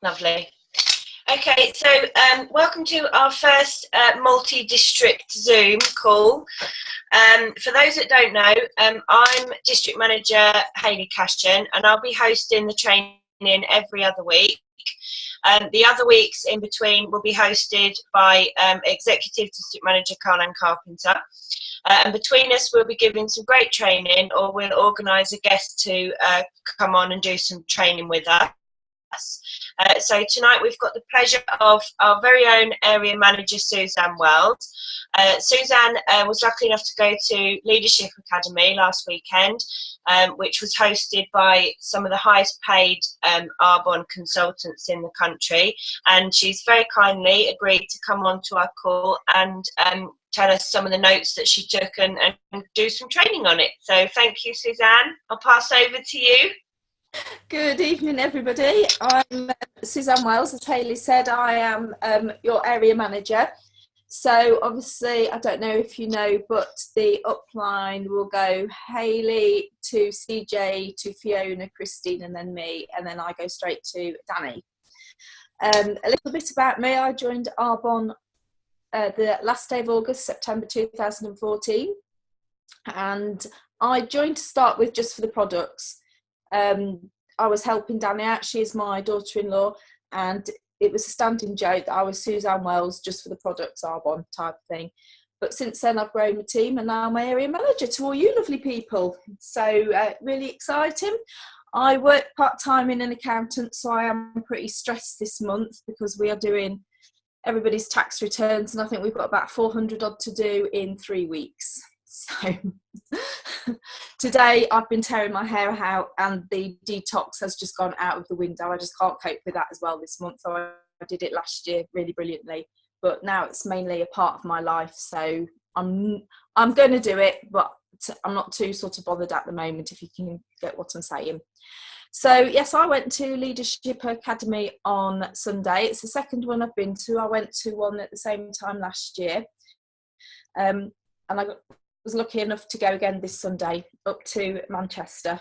Lovely. Okay, so welcome to our first multi-district Zoom call. For those that don't know, I'm District Manager Hayley Cashen, and I'll be hosting the training every other week. The other weeks in between will be hosted by Executive District Manager Carpenter. And between us, we'll be giving some great training, or we'll organise a guest to come on and do some training with us. So tonight we've got the pleasure of our very own area manager, Suzanne Wells. Suzanne was lucky enough to go to Leadership Academy last weekend, which was hosted by some of the highest paid Arbonne consultants in the country, and she's very kindly agreed to come on to our call and tell us some of the notes that she took and do some training on it. So thank you, Suzanne. I'll pass over to you. Good evening, everybody. I'm Suzanne Wells. As Hayley said, I am your area manager. So obviously, I don't know if you know, but the upline will go Hayley to CJ to Fiona, Christine, and then me, and then I go straight to Danny. A little bit about me. I joined Arbonne the last day of August, September 2014, and I joined to start with just for the products. I was helping Danny out. She is my daughter-in-law, and it was a standing joke that I was Suzanne Wells just for the products Arbonne type of thing. But since then I've grown my team, and now I'm area manager to all you lovely people. So really exciting. I work part-time in an accountant, so I am pretty stressed this month because we are doing everybody's tax returns, and I think we've got about 400 odd to do in 3 weeks. So today I've been tearing my hair out, and the detox has just gone out of the window. I just can't cope with that as well this month. So I did it last year really brilliantly, but now it's mainly a part of my life. So I'm going to do it, but I'm not too sort of bothered at the moment, if you can get what I'm saying. So yes, I went to Leadership Academy on Sunday. It's the second one I've been to. I went to one at the same time last year, and I was lucky enough to go again this Sunday up to Manchester,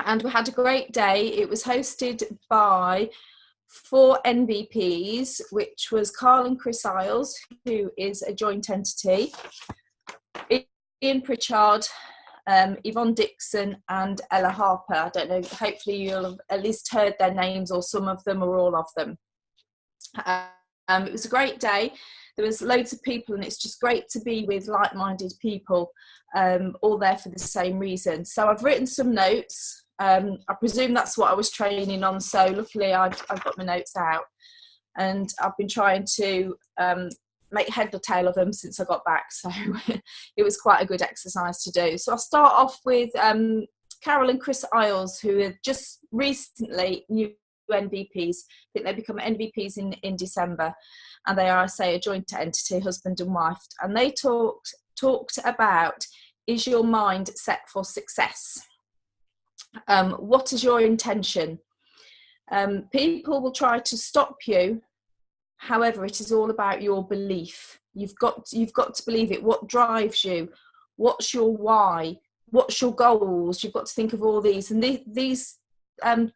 and we had a great day. It was hosted by 4 NVPs, which was Carl and Chris Isles, who is a joint entity, Ian Pritchard, Yvonne Dixon and Ella Harper. I don't know, hopefully you'll have at least heard their names, or some of them or all of them. It was a great day. There was loads of people, and it's just great to be with like-minded people, all there for the same reason. So I've written some notes. I presume that's what I was training on, so luckily I've got my notes out, and I've been trying to make head or tail of them since I got back, so it was quite a good exercise to do. So I'll start off with Carol and Chris Isles, who are just recently new NVPs. I think they become NVPs in December, and they are, I say, a joint entity, husband and wife, and they talked about, is your mind set for success? What is your intention? People will try to stop you. However, it is all about your belief. You've got to believe it. What drives you? What's your why? What's your goals? You've got to think of all these, and these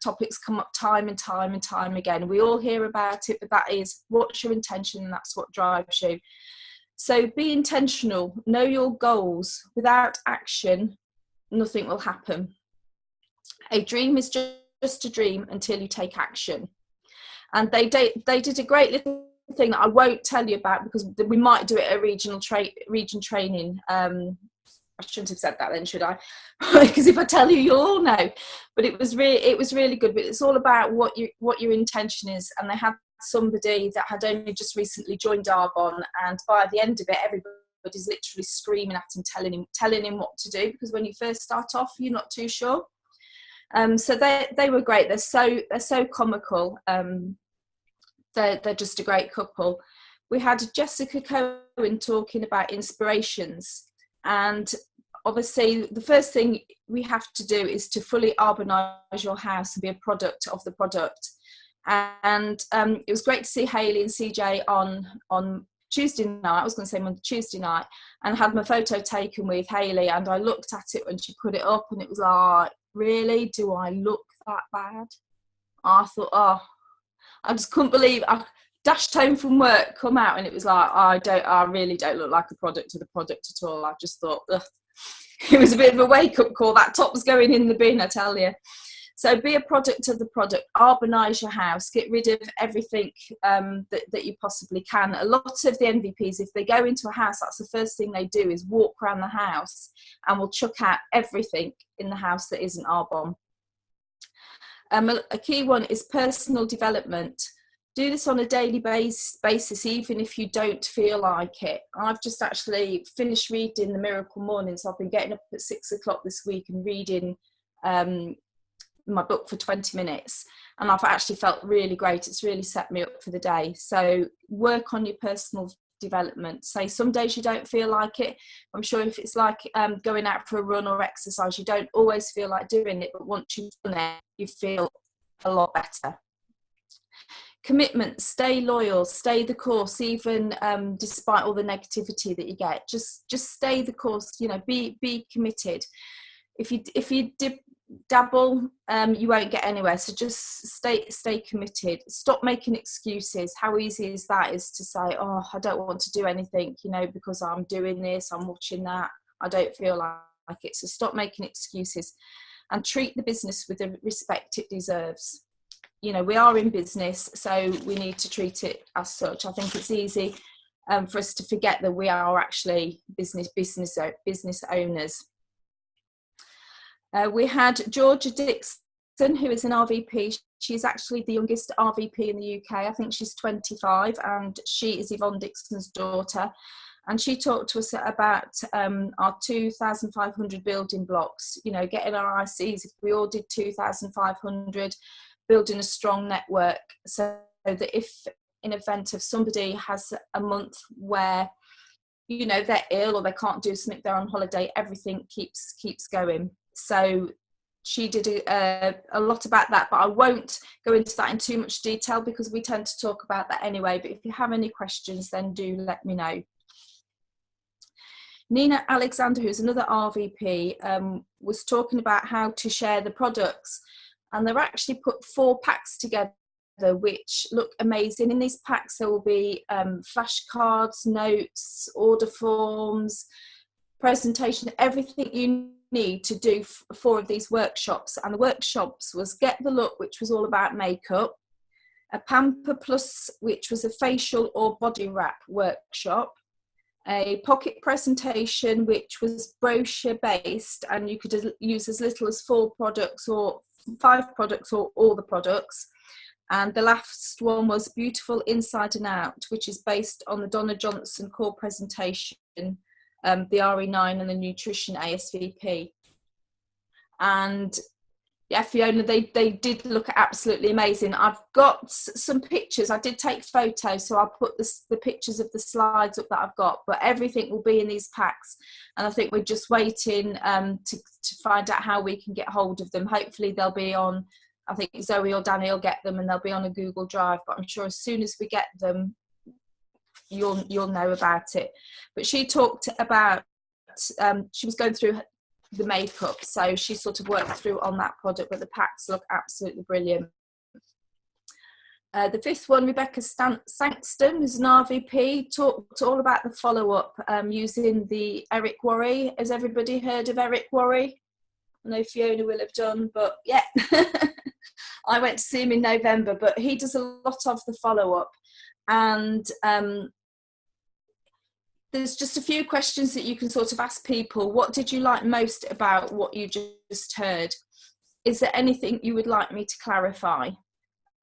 topics come up time and time again. We all hear about it, but that is what's your intention, and that's what drives you. So be intentional, know your goals. Without action, nothing will happen. A dream is just a dream until you take action. And they did a great little thing that I won't tell you about, because we might do it at a region training. I shouldn't have said that then, should I? Because if I tell you, you'll all know. But it was really good. But it's all about what your intention is. And they had somebody that had only just recently joined Arbonne, and by the end of it, everybody's literally screaming at him, telling him what to do, because when you first start off, you're not too sure. So they were great. They're so comical. They're just a great couple. We had Jessica Cohen talking about inspirations, and obviously the first thing we have to do is to fully Arbonnize your house and be a product of the product. And it was great to see Hayley and CJ on Tuesday night. I was going to say Monday, Tuesday night, and had my photo taken with Hayley, and I looked at it when she put it up, and it was like, really, do I look that bad? I thought, oh, I just couldn't believe I dashed home from work, come out, and it was like, I really don't look like a product of the product at all. I just thought, ugh. It was a bit of a wake-up call. That top's going in the bin, I tell you. So be a product of the product. Urbanize your house. Get rid of everything that you possibly can. A lot of the MVPs, if they go into a house, that's the first thing they do is walk around the house and will chuck out everything in the house that isn't Arbon. A key one is personal development. Do this on a daily basis, even if you don't feel like it. I've just actually finished reading The Miracle Morning, so I've been getting up at 6 o'clock this week and reading my book for 20 minutes, and I've actually felt really great. It's really set me up for the day. So work on your personal development. Say some days you don't feel like it. I'm sure if it's like going out for a run or exercise, you don't always feel like doing it, but once you've done it, you feel a lot better. Commitment, stay loyal, stay the course, even despite all the negativity that you get. Just stay the course, you know, be committed. If you dabble, you won't get anywhere. So just stay committed. Stop making excuses. How easy is that, is to say, oh, I don't want to do anything, you know, because I'm doing this, I'm watching that, I don't feel like it. So stop making excuses and treat the business with the respect it deserves. You know, we are in business, so we need to treat it as such. I think it's easy for us to forget that we are actually business owners. We had Georgia Dixon, who is an RVP. She's actually the youngest RVP in the UK. I think she's 25, and she is Yvonne Dixon's daughter. And she talked to us about our 2,500 building blocks, you know, getting our ICs. If we all did 2,500, building a strong network, so that if in event of somebody has a month where, you know, they're ill or they can't do something, they're on holiday, everything keeps going. So she did a lot about that, but I won't go into that in too much detail because we tend to talk about that anyway. But if you have any questions, then do let me know. Nina Alexander, who's another RVP, was talking about how to share the products. And they've actually put 4 packs together which look amazing. In these packs there will be flashcards, notes, order forms, presentation, everything you need to do 4 of these workshops. And the workshops was Get the Look, which was all about makeup, a Pamper Plus, which was a facial or body wrap workshop, a pocket presentation, which was brochure based, and you could use as little as 4 products or 5 products or all the products. And the last one was Beautiful Inside and Out, which is based on the Donna Johnson core presentation, the RE9 and the Nutrition ASVP. And yeah, Fiona, they did look absolutely amazing. I've got some pictures. I did take photos, so I'll put the pictures of the slides up that I've got, but everything will be in these packs. And I think we're just waiting to find out how we can get hold of them. Hopefully they'll be on, I think Zoe or Danny will get them, and they'll be on a Google Drive, but I'm sure as soon as we get them, you'll know about it. But she talked about, she was going through the makeup, so she sort of worked through on that product, but the packs look absolutely brilliant. The 5th one, Rebecca Sangston, who's an RVP, talked all about the follow-up using the Eric Worre. Has everybody heard of Eric Worre? I know Fiona will have done, but yeah. I went to see him in November, but he does a lot of the follow-up. And there's just a few questions that you can sort of ask people. What did you like most about what you just heard? Is there anything you would like me to clarify?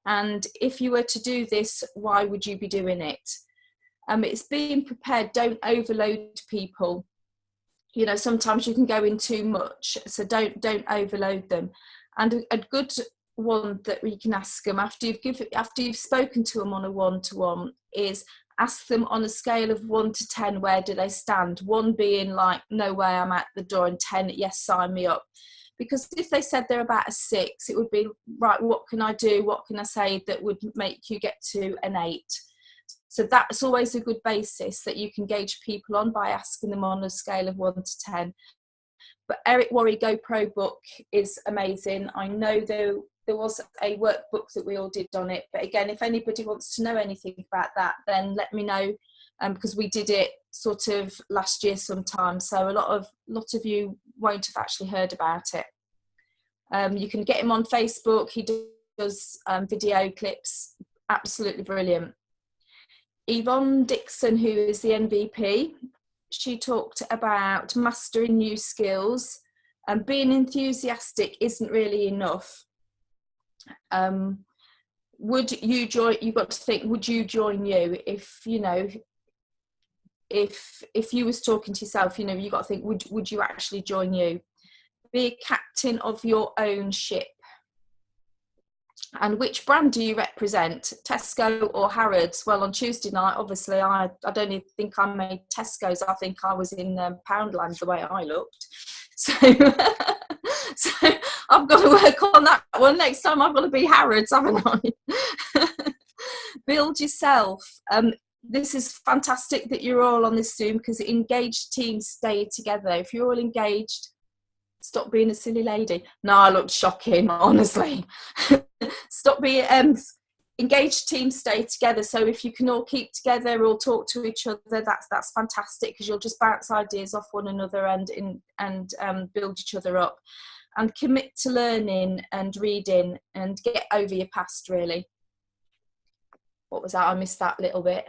And if you were to do this, why would you be doing it? It's being prepared. Don't overload people. You know, sometimes you can go in too much, so don't overload them. And a good one that you can ask them after you've spoken to them on a one-to-one is ask them on a scale of 1 to 10, where do they stand? 1 being like, no way, I'm at the door, and 10, yes, sign me up. Because if they said they're about a 6, it would be, right, what can I do? What can I say that would make you get to an 8? So that's always a good basis that you can gauge people on, by asking them on a scale of 1 to 10. But Eric Worre Go Pro book is amazing. I know there was a workbook that we all did on it. But again, if anybody wants to know anything about that, then let me know, because we did it sort of last year sometime. So a lot of you won't have actually heard about it. You can get him on Facebook. He does video clips. Absolutely brilliant. Yvonne Dixon, who is the MVP, she talked about mastering new skills, and being enthusiastic isn't really enough. Would you join? You've got to think, would you join you? If you know, if you was talking to yourself, you know, you got to think, would you actually join you? Be a captain of your own ship. And which brand do you represent, Tesco or Harrods? Well, on Tuesday night, obviously, I don't even think I made Tesco's. I think I was in Poundland the way I looked. So, so I've got to work on that one. Next time I've got to be Harrods, haven't I? Build yourself. This is fantastic that you're all on this Zoom, because engaged teams stay together. If you're all engaged, stop being a silly lady. No, I looked shocking, honestly. Stop being engaged teams stay together. So if you can all keep together or talk to each other, that's fantastic, because you'll just bounce ideas off one another and build each other up. And commit to learning and reading and get over your past, really. What was that? I missed that little bit.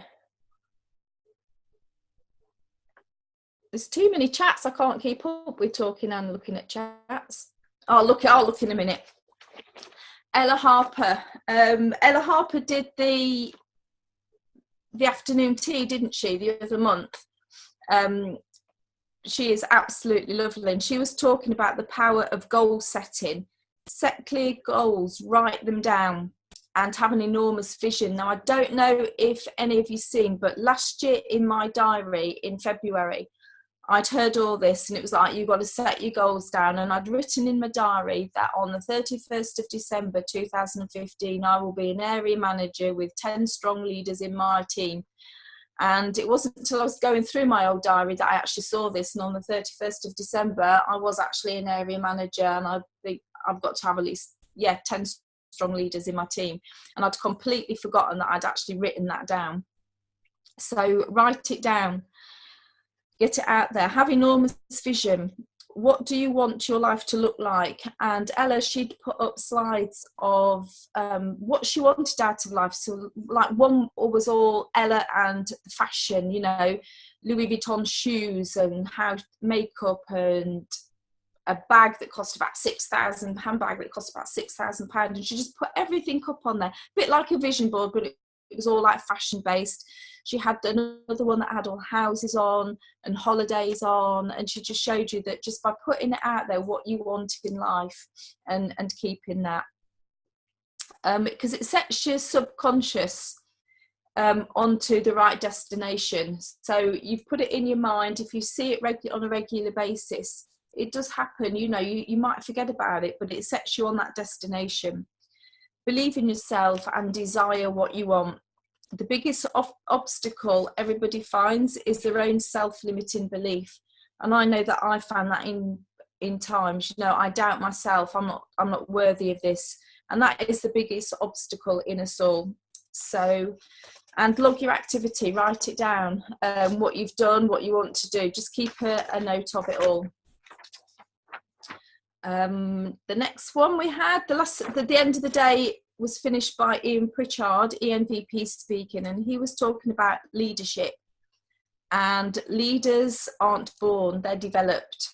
There's too many chats. I can't keep up with talking and looking at chats. I'll look in a minute. Ella Harper. Ella Harper did the afternoon tea, didn't she, the other month? She is absolutely lovely. And she was talking about the power of goal setting. Set clear goals, write them down, and have an enormous vision. Now, I don't know if any of you seen, but last year in my diary in February, I'd heard all this, and it was like, you've got to set your goals down. And I'd written in my diary that on the 31st of December 2015, I will be an area manager with 10 strong leaders in my team. And it wasn't until I was going through my old diary that I actually saw this. And on the 31st of December, I was actually an area manager, and I think I've got to have at least, 10 strong leaders in my team. And I'd completely forgotten that I'd actually written that down. So write it down. Get it out there. Have enormous vision. What do you want your life to look like? And Ella, she'd put up slides of what she wanted out of life. So like one was all Ella and fashion, you know, Louis Vuitton shoes and how makeup and a bag that cost about handbag that cost about £6,000. And she just put everything up on there. A bit like a vision board, but it was all like fashion based. She had another one that had all houses on and holidays on, and she just showed you that just by putting it out there what you want in life and keeping that, because it sets your subconscious onto the right destination. So you've put it in your mind. If you see it on a regular basis, it does happen. You know, you might forget about it, but it sets you on that destination. Believe in yourself and desire what you want. The biggest obstacle everybody finds is their own self-limiting belief. And I know that I found that in times, you know, I doubt myself. I'm not worthy of this. And that is the biggest obstacle in us all. So, and log your activity, write it down, what you've done, what you want to do. Just keep a note of it all. The next one we had, the end of the day, was finished by Ian Pritchard, ENVP speaking, and he was talking about leadership. And leaders aren't born, they're developed.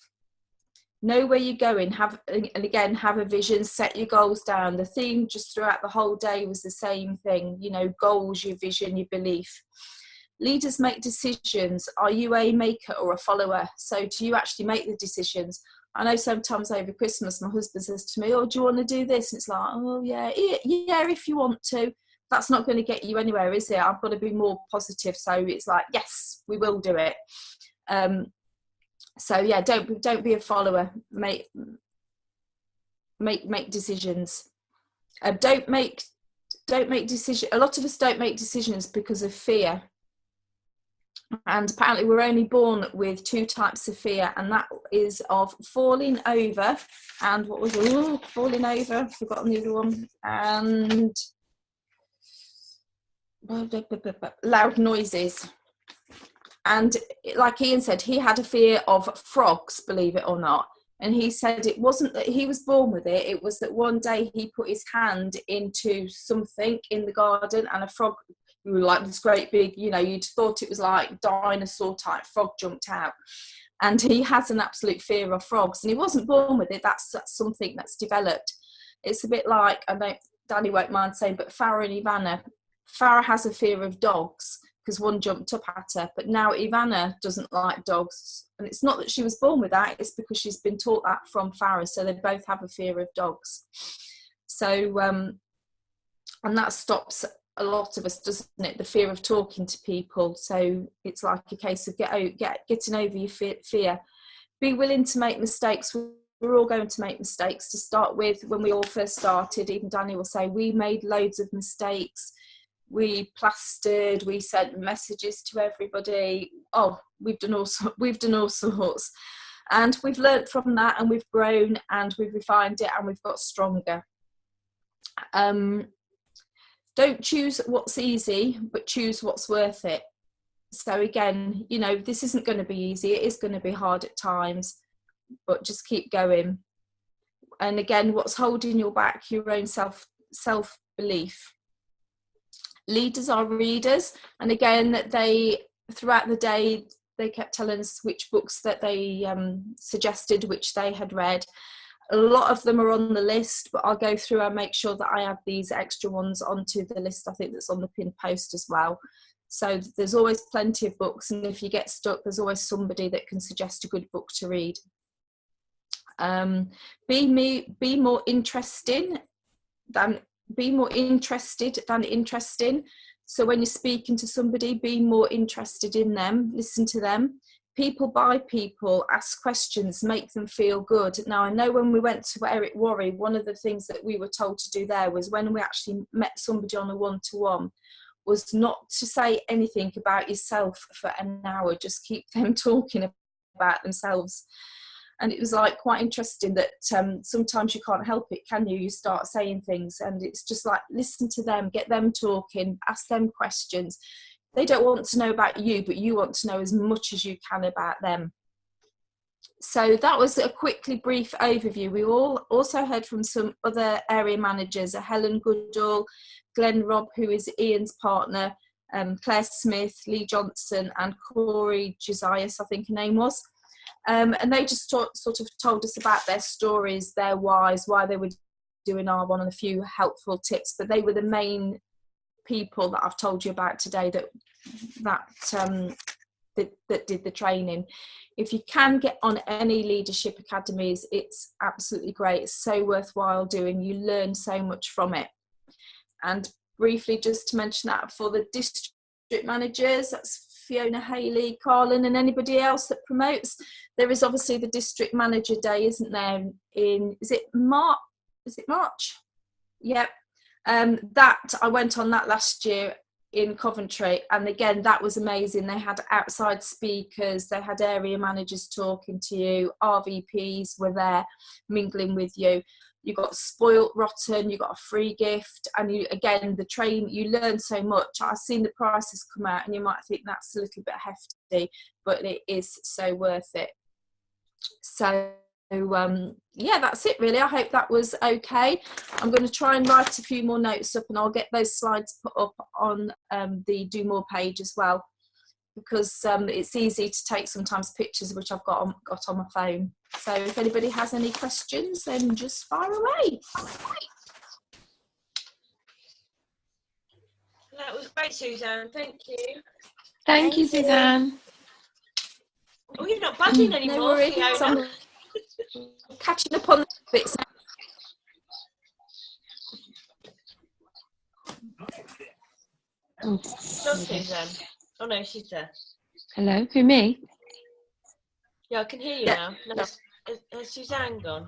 Know where you're going, have a vision, set your goals down. The theme just throughout the whole day was the same thing, you know, goals, your vision, your belief. Leaders make decisions. Are you a maker or a follower? So do you actually make the decisions? I know sometimes over Christmas, my husband says to me, oh, do you want to do this? And it's like, oh, yeah, if you want to. That's not going to get you anywhere, is it? I've got to be more positive. So it's like, yes, we will do it. So, yeah, don't be a follower. Make decisions. Don't make decisions. A lot of us don't make decisions because of fear. And apparently we're only born with 2 types of fear, and that is of falling over, and what was it? Falling over, I've forgotten the other one, and loud noises. And like Ian said, he had a fear of frogs, believe it or not. And he said it wasn't that he was born with it, it was that one day he put his hand into something in the garden, and a frog, like this great big, you know, you'd thought it was like dinosaur type frog, jumped out. And he has an absolute fear of frogs, and he wasn't born with it. That's something that's developed. It's a bit like, I know Danny won't mind saying, but Farah and Ivana, Farah has a fear of dogs because one jumped up at her, but now Ivana doesn't like dogs, and it's not that she was born with that, it's because she's been taught that from Farah, so they both have a fear of dogs. So and that stops a lot of us, doesn't it, the fear of talking to people. So it's like a case of getting over your fear. Be willing to make mistakes. We're all going to make mistakes. To start with, when we all first started, even Danny will say, we made loads of mistakes. We plastered, we sent messages to everybody. Oh, we've done all sorts. And we've learnt from that, and we've grown, and we've refined it, and we've got stronger. Don't choose what's easy, but choose what's worth it. So again, you know, this isn't going to be easy. It is going to be hard at times, but just keep going. And again, what's holding you back? Your own self-belief. Leaders are readers, and again, they, throughout the day, they kept telling us which books that they suggested, which they had read. A lot of them are on the list, but I'll go through and make sure that I add these extra ones onto the list. I think that's on the pinned post as well. So there's always plenty of books, and if you get stuck, there's always somebody that can suggest a good book to read. Be more interested than interesting. So when you're speaking to somebody, be more interested in them, listen to them. People by people, ask questions, make them feel good. Now, I know when we went to Eric Worre, one of the things that we were told to do there was, when we actually met somebody on a one-to-one, was not to say anything about yourself for an hour, just keep them talking about themselves. And it was like quite interesting that sometimes you can't help it, can you? You start saying things, and it's just like, listen to them, get them talking, ask them questions. They don't want to know about you, but you want to know as much as you can about them. So that was a quickly brief overview. We all also heard from some other area managers, Helen Goodall, Glenn Robb, who is Ian's partner, Claire Smith, Lee Johnson, and Corey Josias, I think her name was. And they just sort of told us about their stories, their whys, why they were doing R1, and a few helpful tips. But they were the main people that I've told you about today that did the training. If you can get on any leadership academies, it's absolutely great. It's so worthwhile doing. You learn so much from it. And briefly, just to mention that for the district managers, that's Fiona, Haley, Carlin, and anybody else that promotes. There is obviously the District Manager Day, isn't there? Is it March? Yep. That I went on that last year in Coventry, and again, that was amazing. They had outside speakers, they had area managers talking to you, RVPs were there mingling with you. You got spoilt rotten, you got a free gift, and you, again, you learn so much. I've seen the prices come out, and you might think that's a little bit hefty, but it is so worth it. So yeah, that's it really. I hope that was okay. I'm going to try and write a few more notes up, and I'll get those slides put up on the Do More page as well, because it's easy to take sometimes pictures, which I've got on my phone. So if anybody has any questions, then just fire away. That was great, Suzanne. Thank you. Thank you, Suzanne. Oh, you're not buzzing anymore, No worries. Fiona. I'm catching up on the bits now. Oh, Not Suzanne. Oh no, she's there. hello, who, me? Yeah, I can hear you now. No, has Suzanne gone?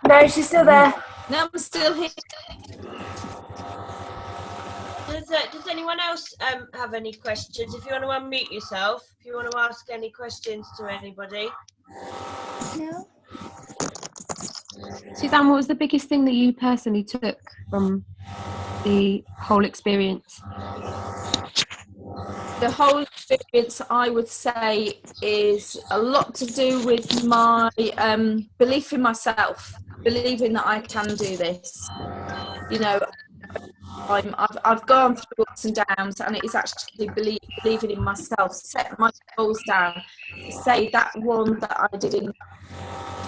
No, she's still there. No, I'm still here. No, Does anyone else have any questions? If you want to unmute yourself, if you want to ask any questions to anybody. No. Suzanne, what was the biggest thing that you personally took from the whole experience? The whole experience, I would say, is a lot to do with my belief in myself, believing that I can do this. You know, I've gone through ups and downs, and it is actually believing in myself, set my goals down. Say that one that I did in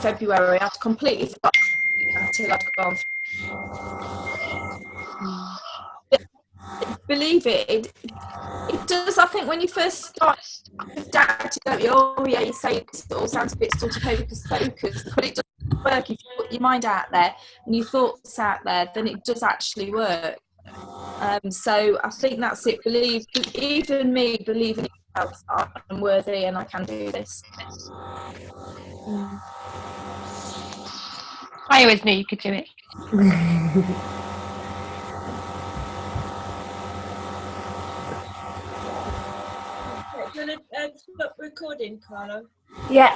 February, I'd completely forgotten until I'd gone through. Believe it does. I think when you first start doubting, don't you? Oh yeah, you say it all sounds a bit sort of hocus pocus, but it doesn't work. If you put your mind out there and your thoughts out there, then it does actually work. So I think that's it. Even me believing in myself, I'm worthy and I can do this. I always knew you could do it. Do you want to stop recording, Carlo? Yeah.